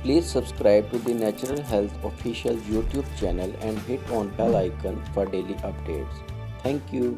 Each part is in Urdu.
Please subscribe to the Natural Health official YouTube channel and hit on bell icon for daily updates. Thank you.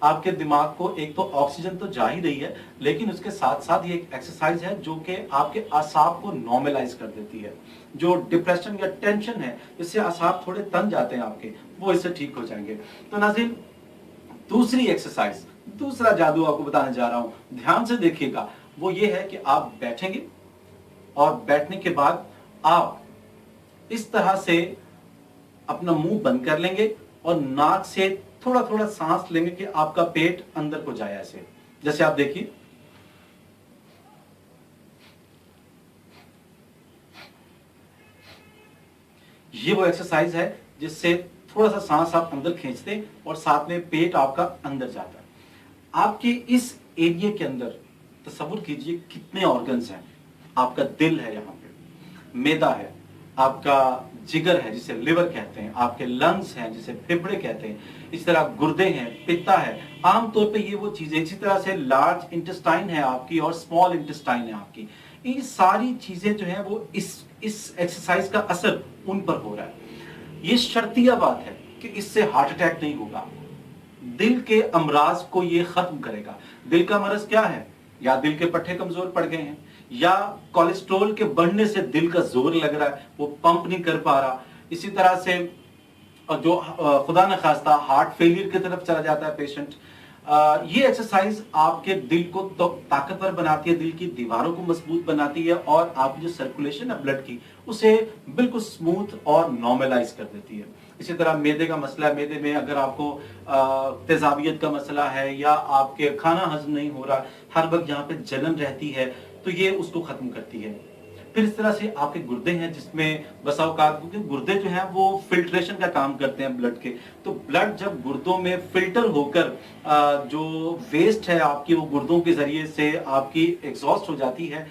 آپ کے دماغ کو ایک تو آکسیجن تو جا ہی رہی ہے، لیکن اس کے ساتھ ساتھ یہ ایک ایکسرسائز ہے جو کہ آپ کے اعصاب کو نارملائز کر دیتی ہے. جو ڈپریشن یا ٹینشن ہے، اس سے اعصاب تھوڑے تن جاتے ہیں آپ کے، وہ اس سے ٹھیک ہو جائیں گے. تو ناظرین، دوسری ایکسرسائز، دوسرا جادو آپ کو بتانے جا رہا ہوں، دھیان سے دیکھیے گا. وہ یہ ہے کہ آپ بیٹھیں گے اور بیٹھنے کے بعد آپ اس طرح سے اپنا منہ بند کر لیں گے اور ناک سے تھوڑا تھوڑا سانس لیں گے کہ آپ کا پیٹ اندر کو جائے. ایسے جیسے آپ دیکھیے، یہ وہ ایکسرسائز ہے جس سے تھوڑا سا سانس آپ اندر کھینچتے ہیں اور ساتھ میں پیٹ آپ کا اندر جاتا ہے. آپ کے اس ایریا کے اندر تصور کیجئے کتنے آرگنز ہیں. آپ کا دل ہے، یہاں پہ میدا ہے، آپ کا جگر ہے جسے لیور کہتے ہیں، آپ کے لنگز ہیں جسے پھیپھڑے کہتے ہیں، اس طرح گردے ہیں، پتا ہے. عام طور پہ یہ وہ چیزیں، اسی طرح سے لارج انٹسٹائن ہے آپ کی اور اسمال انٹسٹائن ہے آپ کی. یہ ساری چیزیں جو ہیں وہ اس ایکسرسائز کا اثر ان پر ہو رہا ہے. یہ شرطیہ بات ہے کہ اس سے ہارٹ اٹیک نہیں ہوگا. دل کے امراض کو یہ ختم کرے گا. دل کا مرض کیا ہے؟ یا دل کے پٹھے کمزور پڑ گئے ہیں، یا کولیسٹرول کے بڑھنے سے دل کا زور لگ رہا ہے، وہ پمپ نہیں کر پا رہا. اسی طرح سے جو خدا نخواستہ ہارٹ فیلئر کی طرف چلا جاتا ہے پیشنٹ. یہ ایکسرسائز آپ کے دل کو طاقتور بناتی ہے، دل کی دیواروں کو مضبوط بناتی ہے اور آپ کی جو سرکولیشن ہے بلڈ کی، اسے بالکل سموتھ اور نارملائز کر دیتی ہے. اسی طرح میدے کا مسئلہ ہے، میدے میں اگر آپ کو تیزابیت کا مسئلہ ہے یا آپ کے کھانا ہضم نہیں ہو رہا، ہر وقت یہاں پہ جلن رہتی ہے، تو یہ اس کو ختم کرتی ہے. پھر اس طرح سے آپ کے گردے ہیں جس میں بسا اوقات، کیونکہ گردے جو ہیں وہ فلٹریشن کا کام کرتے ہیں بلڈ کے. تو بلڈ جب گردوں میں فلٹر ہو کر جو ویسٹ ہے آپ کی، وہ گردوں کے ذریعے سے آپ کی ایگزاسٹ ہو جاتی ہے.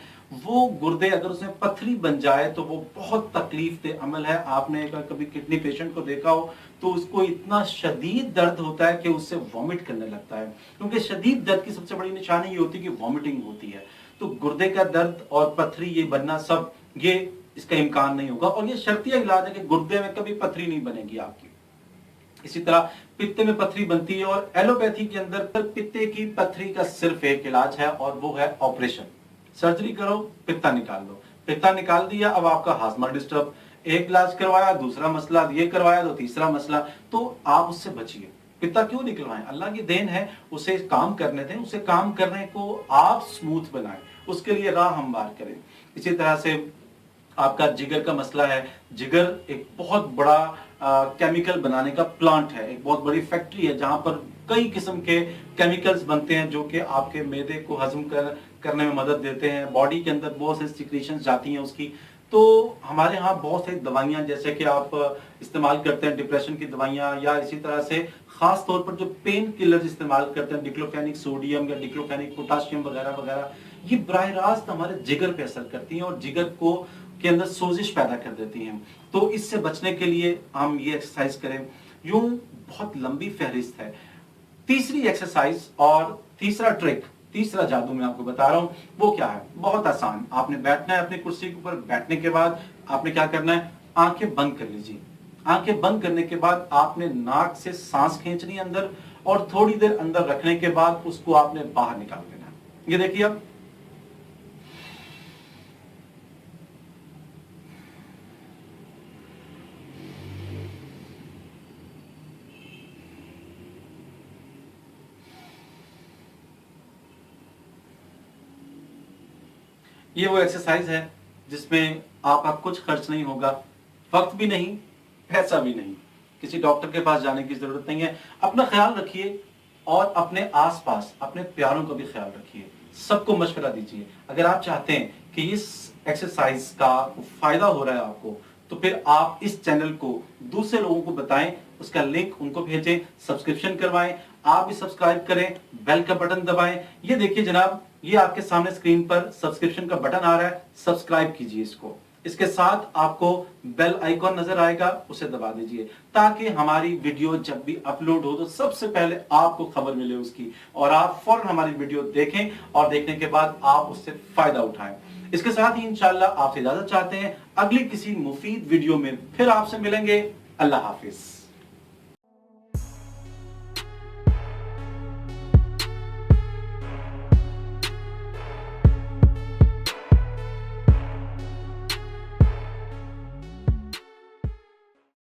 وہ گردے اگر اس میں پتھری بن جائے تو وہ بہت تکلیف دہ عمل ہے. آپ نے کبھی کڈنی پیشنٹ کو دیکھا ہو تو اس کو اتنا شدید درد ہوتا ہے کہ اس سے وامٹ کرنے لگتا ہے، کیونکہ شدید درد کی سب سے بڑی نشانی یہ ہوتی ہے کہ وامٹنگ ہوتی ہے. تو گردے کا درد اور پتھری یہ بننا، سب یہ اس کا امکان نہیں ہوگا. اور یہ شرطیہ علاج ہے کہ گردے میں کبھی پتھری نہیں بنے گی آپ کی. اسی طرح پتے میں پتھری بنتی ہے، اور ایلوپیتھی کے اندر پتے کی پتھری کا صرف ایک علاج ہے اور وہ ہے آپریشن. سرجری کرو، پتا نکال دو. پتا نکال دیا، اب آپ کا ہاضمہ ڈسٹرب، ایک علاج کروایا دوسرا مسئلہ، یہ کروایا تو تیسرا مسئلہ. تو آپ اس سے بچیے. پتا کیوں نکلوائیں؟ اللہ کی دین ہے، اسے کام کرنے دیں، اسے کام کرنے کو آپ سموتھ بنائیں، اس کے لیے راہ ہموار کریں. اسی طرح سے آپ کا جگر کا مسئلہ ہے. جگر ایک بہت بڑا کیمیکل بنانے کا پلانٹ ہے، ایک بہت بڑی فیکٹری ہے جہاں پر کئی قسم کے کیمیکلز بنتے ہیں جو کہ آپ کے میدے کو ہضم کرنے میں مدد دیتے ہیں. باڈی کے اندر بہت سے سیکریشنز جاتی ہیں اس کی. تو ہمارے ہاں بہت سی دوائیاں جیسے کہ آپ استعمال کرتے ہیں ڈپریشن کی دوائیاں، یا اسی طرح سے خاص طور پر جو پین کلرز استعمال کرتے ہیں، ڈیکلوفینک سوڈیم یا ڈیکلوفینک پوٹاشیم وغیرہ وغیرہ، یہ براہ راست ہمارے جگر پہ اثر کرتی ہیں اور جگر کو کے اندر سوزش پیدا کر دیتی ہیں. تو اس سے بچنے کے لیے ہم یہ ایکسرسائز کریں. یوں بہت لمبی فہرست ہے. تیسری ایکسرسائز اور تیسرا ٹرک، تیسرا جادو میں آپ کو بتا رہا ہوں، وہ کیا ہے؟ بہت آسان. آپ نے بیٹھنا ہے اپنی کرسی کے اوپر. بیٹھنے کے بعد آپ نے کیا کرنا ہے؟ آنکھیں بند کر لیجیے. آنکھیں بند کرنے کے بعد آپ نے ناک سے سانس کھینچنی ہے اندر، اور تھوڑی دیر اندر رکھنے کے بعد اس کو آپ نے باہر نکال دینا ہے. یہ دیکھیے اب، یہ وہ ایکسرسائز ہے جس میں آپ کا کچھ خرچ نہیں ہوگا، وقت بھی نہیں، پیسہ بھی نہیں، کسی ڈاکٹر کے پاس جانے کی ضرورت نہیں ہے. اپنا خیال رکھیے اور اپنے آس پاس اپنے پیاروں کا بھی خیال رکھیے. سب کو مشورہ دیجیے. اگر آپ چاہتے ہیں کہ اس ایکسرسائز کا فائدہ ہو رہا ہے آپ کو، تو پھر آپ اس چینل کو دوسرے لوگوں کو بتائیں، اس کا لنک ان کو بھیجیں، سبسکرپشن کروائیں، آپ بھی سبسکرائب کریں، بیل کا بٹن دبائیں. یہ دیکھیے جناب، یہ آپ کے سامنے اسکرین پر سبسکرپشن کا بٹن آ رہا ہے، سبسکرائب کیجئے اس کو. اس کے ساتھ آپ کو بیل آئیکن نظر آئے گا، اسے دبا دیجئے تاکہ ہماری ویڈیو جب بھی اپلوڈ ہو تو سب سے پہلے آپ کو خبر ملے اس کی، اور آپ فوراً ہماری ویڈیو دیکھیں اور دیکھنے کے بعد آپ اس سے فائدہ اٹھائیں. اس کے ساتھ ہی انشاءاللہ آپ سے اجازت چاہتے ہیں. اگلی کسی مفید ویڈیو میں پھر آپ سے ملیں گے. اللہ حافظ.